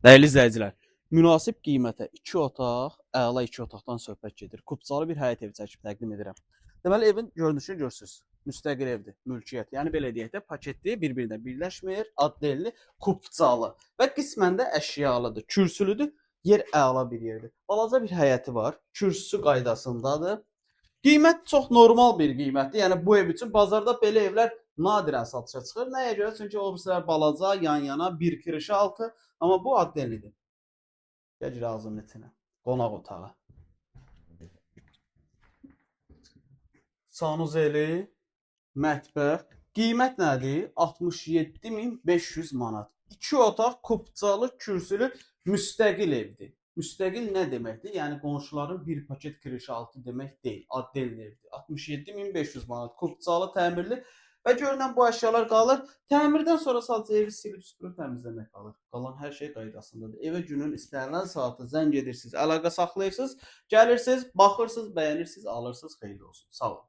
Dəyərli izləyicilər, münasib qiymətə 2 otaq, əla 2 otaqdan söhbət gedir. Kubcalı bir həyət evi çəkib təqdim edirəm. Deməli, evin görünüşünü görürsüz. Müstəqil evdir, mülkiyyət. Yəni belə deyək də, paketli, bir-birinə birləşmir, addelli, kubcalı və qismən də əşyalıdır, kürsülüdür. Yer əla bir yerdir. Balaca bir həyəti var, kürsüsü qaydasındadır. Qiymət çox normal bir qiymətdir. Yəni bu ev üçün bazarda belə evlər nadirən satışa çıxır. Nəyə görə? Çünki o birisilər balaca, yan-yana, bir kirişi altı, amma bu addellidir. Gəl ağzının içinə. Qonaq otağı. Sanuzeli, mətbəx. Qiymət nədir? 67.500 manat. 2 otaq, kubcalı, kürsülü, müstəqil evdir. Müstəqil nə deməkdir? Yəni qonşuların bir paket kirişi altı demək deyil. Addelli evdir. 67.500 manat. Kubcalı, təmirli və görünən bu əşyalar qalır. Təmirdən sonra sadəcə evi silib süpürüb təmizləmək qalır. Qalan hər şey qaydasındadır. Evə günün istənilən saatı zəng edirsiniz, əlaqə saxlayırsınız, gəlirsiniz, baxırsınız, bəyənirsiniz, alırsınız. Xeyirli olsun. Sağ olun.